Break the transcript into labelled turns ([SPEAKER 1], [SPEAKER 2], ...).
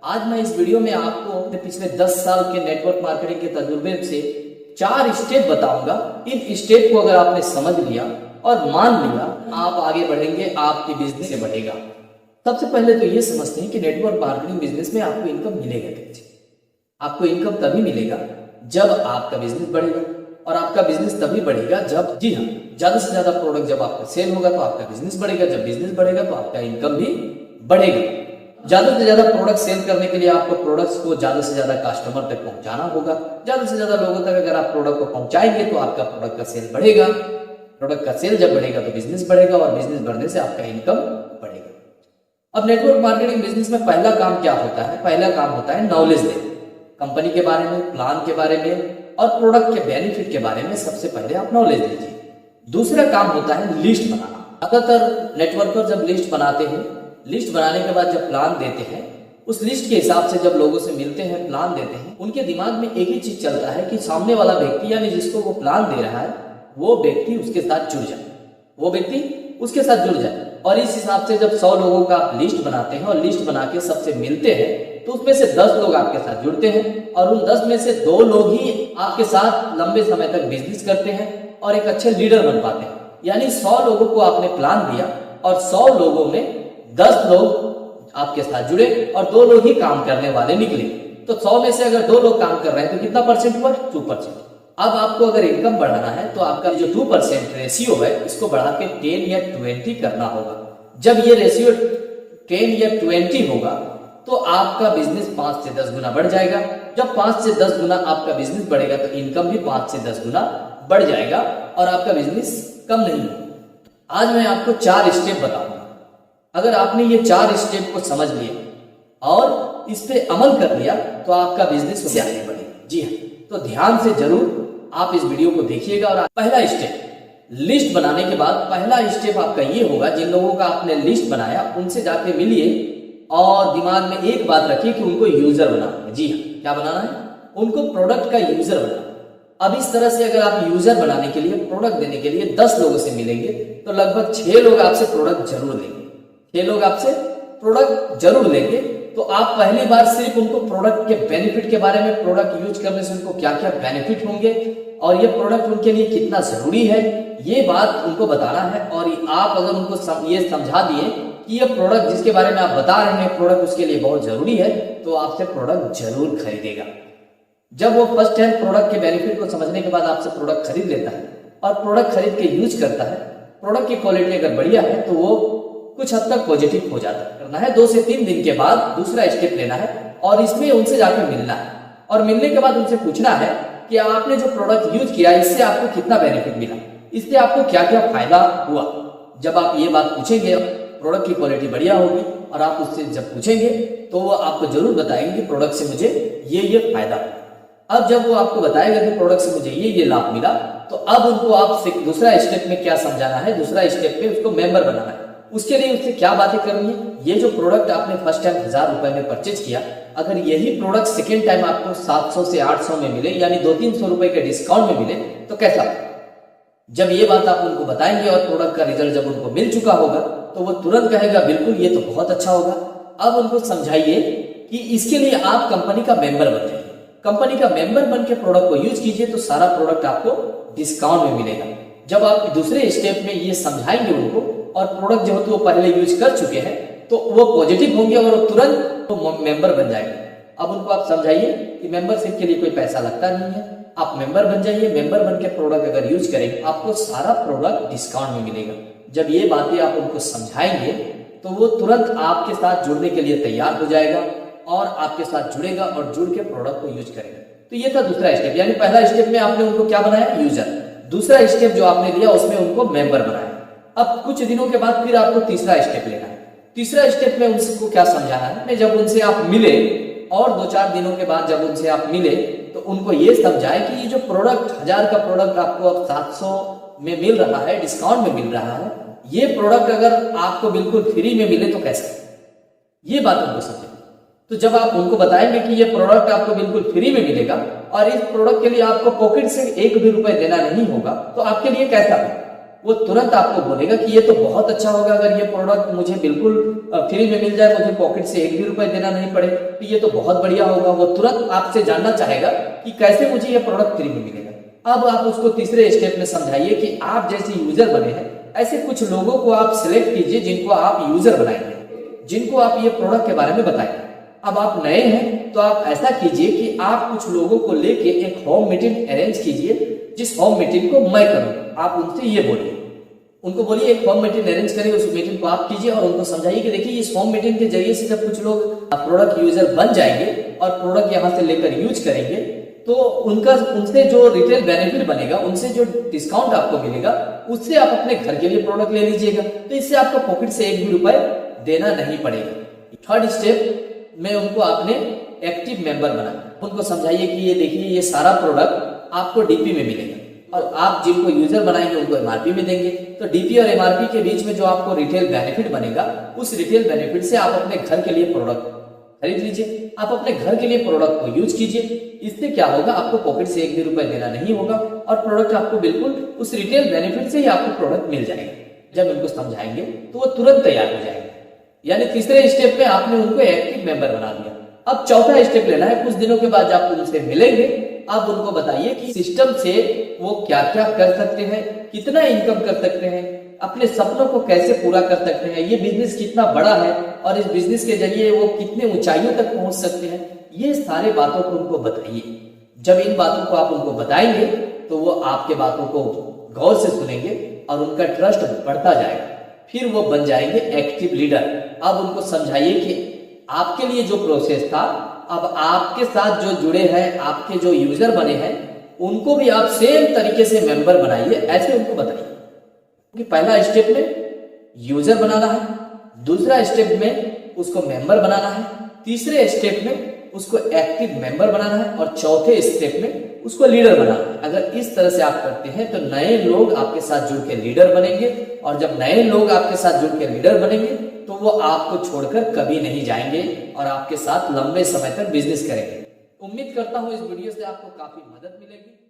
[SPEAKER 1] आज मैं इस वीडियो में आपको अपने पिछले 10 साल के नेटवर्क मार्केटिंग के तजुर्बे से 4 स्टेप बताऊंगा। इन स्टेप को अगर आपने समझ लिया और मान लिया, आप आगे बढ़ेंगे, आपकी बिजनेस से बढ़ेगा। सबसे पहले तो ये समझते हैं कि नेटवर्क मार्केटिंग बिजनेस में आपको इनकम मिलेगा कैसे। आपको इनकम तभी मिलेगा जब आपका बिजनेस बढ़ेगा, और आपका बिजनेस तभी बढ़ेगा जब, जी हाँ, ज्यादा से ज्यादा प्रोडक्ट जब आपका सेल होगा तो आपका बिजनेस बढ़ेगा, जब बिजनेस बढ़ेगा तो आपका इनकम भी बढ़ेगा। ज्यादा से ज्यादा प्रोडक्ट सेल करने के लिए आपको प्रोडक्ट्स को ज्यादा से ज्यादा कस्टमर तक पहुंचाना होगा। ज्यादा से ज्यादा लोगों तक अगर आप प्रोडक्ट को पहुंचाएंगे तो आपका प्रोडक्ट का सेल बढ़ेगा। प्रोडक्ट का सेल जब बढ़ेगा तो बिजनेस बढ़ेगा, और बिजनेस बढ़ने से आपका इनकम बढ़ेगा। अब नेटवर्क मार्केटिंग बिजनेस में पहला काम क्या होता है? पहला काम होता है नॉलेज देना, कंपनी के बारे में, प्लान के बारे में और प्रोडक्ट के बेनिफिट के बारे में सबसे पहले आप नॉलेज दीजिए। दूसरा काम होता है लिस्ट बनाना। ज्यादातर नेटवर्कर जब लिस्ट बनाते हैं, लिस्ट बनाने के बाद जब प्लान देते हैं, उस लिस्ट के हिसाब से जब लोगों से मिलते हैं, प्लान देते हैं, उनके दिमाग में एक ही चीज चलता है कि सामने वाला व्यक्ति, यानी जिसको वो प्लान दे रहा है, वो व्यक्ति उसके साथ जुड़ जाए, वो व्यक्ति उसके साथ जुड़ जाए। और इस हिसाब से जब 100 लोगों का आप लिस्ट बनाते हैं और लिस्ट बना के सबसे मिलते हैं, तो उसमें से 10 लोग आपके साथ जुड़ते हैं, और उन 10 में से 2 लोग ही आपके साथ लंबे समय तक बिजनेस करते हैं और एक अच्छे लीडर बन पाते हैं। यानी 100 लोगों को आपने प्लान दिया और 100 लोगों में 10 लोग आपके साथ जुड़े और 2 लोग ही काम करने वाले निकले। तो 100 में से अगर 2 लोग काम कर रहे हैं तो कितना परसेंट हुआ? 2%। अब आपको अगर इनकम बढ़ाना है तो आपका जो 2% रेशियो है, इसको बढ़ा के 10 या 20 करना होगा। जब ये रेशियो 10 या 20 होगा तो आपका बिजनेस 5 से 10 गुना बढ़ जाएगा। जब 5 से 10 गुना आपका बिजनेस बढ़ेगा तो इनकम भी 5 से 10 गुना बढ़ जाएगा और आपका बिजनेस कम नहीं होगा। आज मैं आपको 4 स्टेप बताऊंगा। अगर आपने ये 4 स्टेप को समझ लिया और इस पे अमल कर लिया तो आपका बिजनेस उससे आगे बढ़ेगा। जी हाँ, तो ध्यान से जरूर आप इस वीडियो को देखिएगा। और पहला स्टेप, लिस्ट बनाने के बाद पहला स्टेप आपका ये होगा, जिन लोगों का आपने लिस्ट बनाया उनसे जाके मिलिए और दिमाग में एक बात रखिए कि उनको यूजर बनाना है। जी हाँ, क्या बनाना है? उनको प्रोडक्ट का यूजर बनाना। अब इस तरह से अगर आप यूजर बनाने के लिए, प्रोडक्ट देने के लिए 10 लोगों से मिलेंगे तो लगभग 6 लोग आपसे प्रोडक्ट जरूर लेंगे। 6 लोग आपसे प्रोडक्ट जरूर लेंगे। तो आप पहली बार सिर्फ उनको प्रोडक्ट के बेनिफिट के बारे में, प्रोडक्ट यूज करने से उनको क्या क्या बेनिफिट होंगे और ये प्रोडक्ट उनके लिए कितना जरूरी है, ये बात उनको बताना है। और आप अगर उनको ये समझा दिए कि ये प्रोडक्ट जिसके बारे में आप बता रहे हैं, प्रोडक्ट उसके लिए बहुत जरूरी है, तो आपसे प्रोडक्ट जरूर खरीदेगा। जब वो फर्स्ट हैंड प्रोडक्ट के बेनिफिट को समझने के बाद आपसे प्रोडक्ट खरीद लेता है और प्रोडक्ट खरीद के यूज करता है, प्रोडक्ट की क्वालिटी अगर बढ़िया है तो वो कुछ हद तक पॉजिटिव हो जाता है। करना है 2 से 3 दिन के बाद दूसरा स्टेप लेना है और इसमें उनसे जाकर मिलना है, और मिलने के बाद उनसे पूछना है कि आपने जो प्रोडक्ट यूज किया इससे आपको कितना बेनिफिट मिला, इससे आपको क्या क्या फायदा हुआ। जब आप ये बात पूछेंगे, प्रोडक्ट की क्वालिटी बढ़िया होगी, और आप उससे जब पूछेंगे तो वो आपको जरूर बताएंगे कि प्रोडक्ट से मुझे ये फायदा हुआ। अब जब वो आपको बताएगा कि प्रोडक्ट से मुझे ये लाभ मिला, तो अब उनको आप दूसरा स्टेप में क्या समझाना है, दूसरा स्टेप में उसको मेंबर बनाना है। उसके लिए उससे क्या बातें करनी है? ये जो प्रोडक्ट आपने फर्स्ट टाइम 1000 रुपए में परचेज किया, अगर यही प्रोडक्ट सेकेंड टाइम आपको 700 से 800 में मिले, यानी 200-300 रुपए के डिस्काउंट में मिले, तो कैसा? जब ये बात आप उनको बताएंगे और प्रोडक्ट का रिजल्ट जब उनको मिल चुका होगा तो वो तुरंत कहेगा बिल्कुल ये तो बहुत अच्छा होगा। अब उनको समझाइए कि इसके लिए आप कंपनी का मेंबर बन जाइए। कंपनी का मेंबर बन के प्रोडक्ट को यूज कीजिए तो सारा प्रोडक्ट आपको डिस्काउंट में मिलेगा। जब आप दूसरे स्टेप में ये समझाएंगे उनको, और प्रोडक्ट जो तो वो पहले यूज कर चुके हैं, तो वो पॉजिटिव होंगे और वो तुरंत तो मेंबर बन जाएंगे। अब उनको आप समझाइए कि मेंबरशिप के लिए कोई पैसा लगता नहीं है, आप मेंबर बन जाइए। मेंबर बन के प्रोडक्ट अगर यूज करेंगे आपको सारा प्रोडक्ट डिस्काउंट में मिलेगा। जब ये बातें आप उनको समझाएंगे तो वो तुरंत आपके साथ जुड़ने के लिए तैयार हो जाएगा और आपके साथ जुड़ेगा और जुड़ के प्रोडक्ट को यूज करेगा। तो ये था दूसरा स्टेप, यानी पहला स्टेप में आपने उनको क्या बनाया? यूजर। दूसरा स्टेप जो आपने लिया उसमें उनको मेंबर बनाया। अब कुछ दिनों के बाद फिर आपको तीसरा स्टेप लेना है। तीसरा स्टेप में उनको क्या समझाना है? जब उनसे आप मिले और 2-4 दिनों के बाद जब उनसे आप मिले तो उनको ये समझाए कि ये जो प्रोडक्ट 1000 का प्रोडक्ट आपको अब 700 में मिल रहा है, डिस्काउंट में मिल रहा है, ये प्रोडक्ट अगर आपको बिल्कुल फ्री में मिले तो कैसा? ये बात उनको समझे। तो जब आप उनको बताएंगे कि ये प्रोडक्ट आपको बिल्कुल फ्री में मिलेगा और इस प्रोडक्ट के लिए आपको पॉकेट से 1 भी रुपए देना नहीं होगा, तो आपके लिए कैसा है? वो तुरंत आपको बोलेगा कि ये तो बहुत अच्छा होगा, अगर ये प्रोडक्ट मुझे बिल्कुल फ्री में मिल जाए, मुझे पॉकेट से एक भी रुपए देना नहीं पड़े, तो ये तो बहुत बढ़िया होगा। वो तुरंत आपसे जानना चाहेगा कि कैसे मुझे ये प्रोडक्ट फ्री में मिलेगा। अब आप उसको तीसरे स्टेप में समझाइए कि आप जैसे यूजर बने हैं, ऐसे कुछ लोगों को आप सिलेक्ट कीजिए जिनको आप यूजर बनाएंगे, जिनको आप ये प्रोडक्ट के बारे में बताएंगे। अब आप नए हैं तो आप ऐसा कीजिए कि आप कुछ लोगों को लेके एक होम मीटिंग अरेंज कीजिए, जिस होम मीटिंग को मैं करूंगा। आप उनसे ये बोलिए, उनको बोलिए एक होम मीटिंग अरेंज करें, उस मीटिंग को आप कीजिए और उनको समझाइए कि देखिए इस होम मीटिंग के जरिए से जब कुछ लोग प्रोडक्ट यूजर बन जाएंगे और प्रोडक्ट यहाँ से लेकर यूज करेंगे, तो उनसे जो रिटेल बेनिफिट बनेगा, उनसे जो डिस्काउंट आपको मिलेगा, उससे आप अपने घर के लिए प्रोडक्ट ले लीजिएगा, तो इससे आपको पॉकेट से एक भी रुपए देना नहीं पड़ेगा। थर्ड स्टेप में उनको आपने एक्टिव मेंबर बनाना। उनको समझाइए कि ये देखिए ये सारा प्रोडक्ट आपको डीपी में मिलेगा और आप जिनको यूजर बनाएंगे उनको एमआरपी में देंगे, तो डीपी और एमआरपी के बीच में जो आपको रिटेल बेनिफिट बनेगा, उस रिटेल बेनिफिट से आप अपने घर के लिए प्रोडक्ट खरीद लीजिए, आप अपने घर के लिए प्रोडक्ट को यूज कीजिए। इससे क्या होगा, आपको पॉकेट से एक भी रुपए देना नहीं होगा और प्रोडक्ट आपको बिल्कुल उस रिटेल बेनिफिट से ही आपको प्रोडक्ट मिल जाएगा। जब उनको समझाएंगे तो वो तुरंत तैयार हो जाएंगे। यानी तीसरे स्टेप में आपने उनको एक्टिव मेंबर बना दिया। अब चौथा स्टेप लेना है। कुछ दिनों के बाद जब उनसे मिलेंगे, आप उनको बताइए कि सिस्टम से वो क्या क्या कर सकते हैं, कितना इनकम कर सकते हैं, अपने सपनों को कैसे पूरा कर सकते हैं, ये बिजनेस कितना बड़ा है और इस बिजनेस के जरिए वो कितने ऊंचाइयों तक पहुंच सकते हैं। ये सारे बातों को उनको बताइए। जब इन बातों को आप उनको बताएंगे तो वो आपके बातों को गौर से सुनेंगे और उनका ट्रस्ट बढ़ता जाएगा। फिर वो बन जाएंगे एक्टिव लीडर। अब उनको समझाइए कि आपके लिए जो प्रोसेस था, अब आपके साथ जो जुड़े हैं, आपके जो यूजर बने हैं, उनको भी आप सेम तरीके से मेंबर बनाइए, ऐसे उनको बताइए। कि पहला स्टेप में यूजर बनाना है, दूसरा स्टेप में उसको मेंबर बनाना है, तीसरे स्टेप में उसको एक्टिव मेंबर बनाना है और चौथे स्टेप में उसको लीडर बनाना है। अगर इस तरह से आप करते हैं तो नए लोग आपके साथ जुड़ के लीडर बनेंगे और जब नए लोग आपके साथ जुड़ के लीडर बनेंगे तो वो आपको छोड़कर कभी नहीं जाएंगे और आपके साथ लंबे समय तक बिजनेस करेंगे। उम्मीद करता हूं इस वीडियो से आपको काफी मदद मिलेगी।